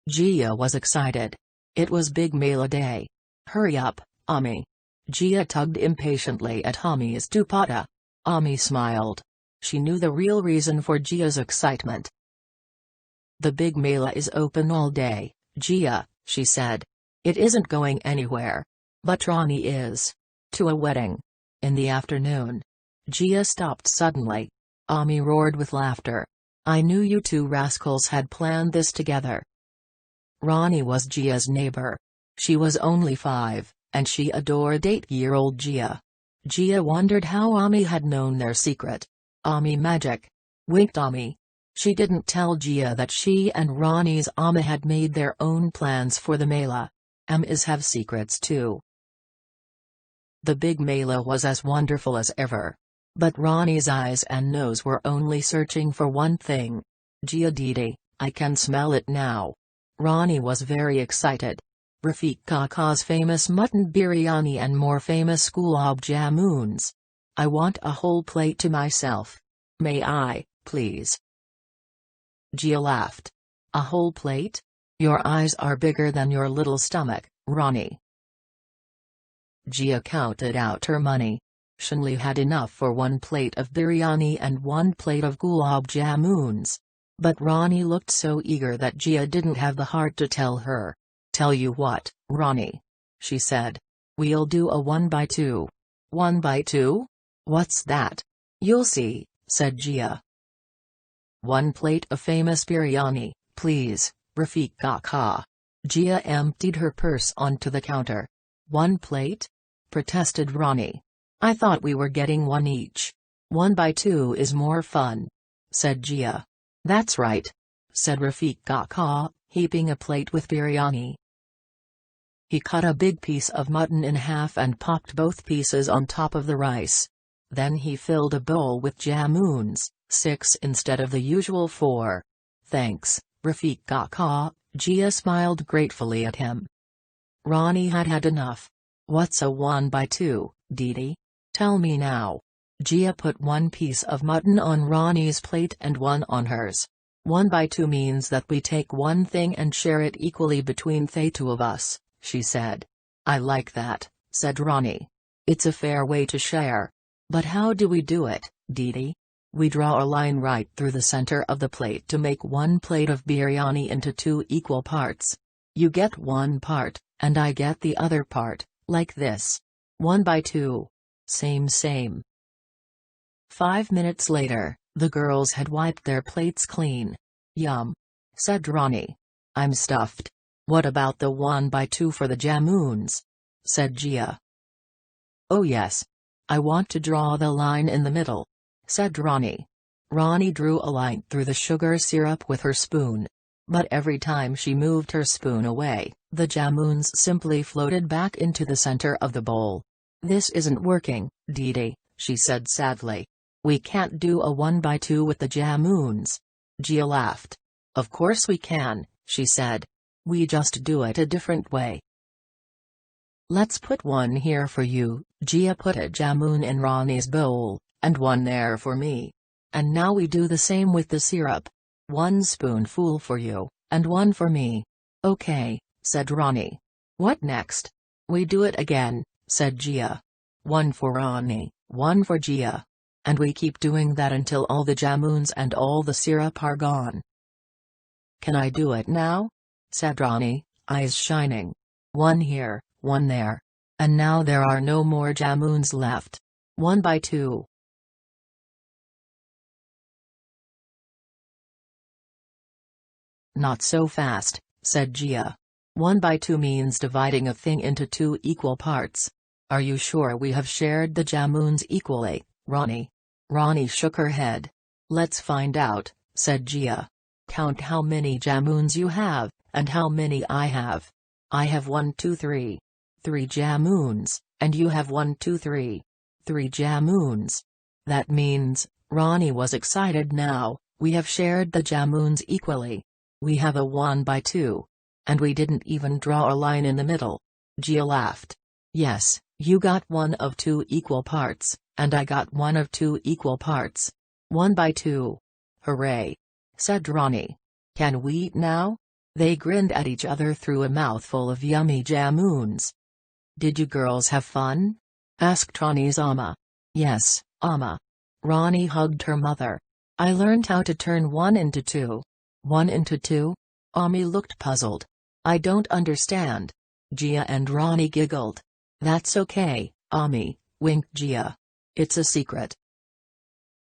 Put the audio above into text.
Gia was excited. It was Big Mela Day. Hurry up, Ami. Gia tugged impatiently at Ami's dupatta. Ami smiled. She knew the real reason for Gia's excitement. The Big Mela is open all day, Gia, she said. It isn't going anywhere. But Ronnie is. To a wedding. In the afternoon. Gia stopped suddenly. Ami roared with laughter. I knew you two rascals had planned this together. Ronnie was Gia's neighbor. She was only 5, and she adored 8-year-old Gia. Gia wondered how Ami had known their secret. Ami magic. Winked Ami. She didn't tell Gia that she and Ronnie's Ami had made their own plans for the Mela. Amis have secrets too. The Big Mela was as wonderful as ever. But Ronnie's eyes and nose were only searching for one thing. Gia Didi, I can smell it now. Ronnie was very excited. Rafiq Kaka's famous mutton biryani and more famous gulab jamuns. I want a whole plate to myself. May I, please? Gia laughed. A whole plate? Your eyes are bigger than your little stomach, Ronnie. Gia counted out her money. Shanli had enough for 1 plate of biryani and 1 plate of gulab jamuns. But Ronnie looked so eager that Gia didn't have the heart to tell her. Tell you what, Ronnie. She said. We'll do a 1 by 2. 1 by 2? What's that? You'll see, said Gia. 1 plate of famous biryani, please, Rafiq Kaka. Gia emptied her purse onto the counter. 1 plate? Protested Ronnie. I thought we were getting 1 each. 1 by 2 is more fun, said Gia. That's right, said Rafiq Kaka, heaping a plate with biryani. He cut a big piece of mutton in half and popped both pieces on top of the rice. Then he filled a bowl with jamuns, 6 instead of the usual 4. Thanks, Rafiq Kaka. Gia smiled gratefully at him. Ronnie had had enough. What's a 1 by 2, Didi? Tell me now. Gia put 1 piece of mutton on Ronnie's plate and 1 on hers. 1 by 2 means that we take 1 thing and share it equally between the 2 of us, she said. I like that, said Ronnie. It's a fair way to share. But how do we do it, Didi? We draw a line right through the center of the plate to make 1 plate of biryani into 2 equal parts. You get 1 part, and I get the other part, like this. 1 by 2. Same. 5 minutes later, the girls had wiped their plates clean. Yum, said Ronnie. I'm stuffed. What about the 1 by 2 for the jamuns? Said Gia. Oh yes. I want to draw the line in the middle, said Ronnie. Ronnie drew a line through the sugar syrup with her spoon. But every time she moved her spoon away, the jamuns simply floated back into the center of the bowl. This isn't working, Didi, she said sadly. We can't do a 1 by 2 with the jamuns. Gia laughed. Of course we can, she said. We just do it a different way. Let's put 1 here for you. Gia put a jamun in Ronnie's bowl, and 1 there for me. And now we do the same with the syrup. 1 spoonful for you, and 1 for me. Okay, said Ronnie. What next? We do it again, said Gia. 1 for Ronnie, 1 for Gia. And we keep doing that until all the jamuns and all the syrup are gone. Can I do it now? Said Ronnie, eyes shining. 1 here, 1 there. And now there are no more jamuns left. 1 by 2. Not so fast, said Gia. 1 by 2 means dividing a thing into 2 equal parts. Are you sure we have shared the jamuns equally, Ronnie? Ronnie shook her head. Let's find out, said Gia. Count how many jamuns you have, and how many I have. I have 1 2 3. 3 jamuns, and you have 1 2 3. 3 jamuns. That means, Ronnie was excited now, we have shared the jamuns equally. We have a 1 by 2. And we didn't even draw a line in the middle. Gia laughed. Yes, you got 1 of 2 equal parts, and I got 1 of 2 equal parts. 1 by 2. Hooray! Said Ronnie. Can we eat now? They grinned at each other through a mouthful of yummy jamoons. "Did you girls have fun?" asked Ronnie's Amma. "Yes, Amma." Ronnie hugged her mother. "I learned how to turn 1 into 2. 1 into 2? Ami looked puzzled. "I don't understand." Gia and Ronnie giggled. "That's okay, Ami," winked Gia. "It's a secret."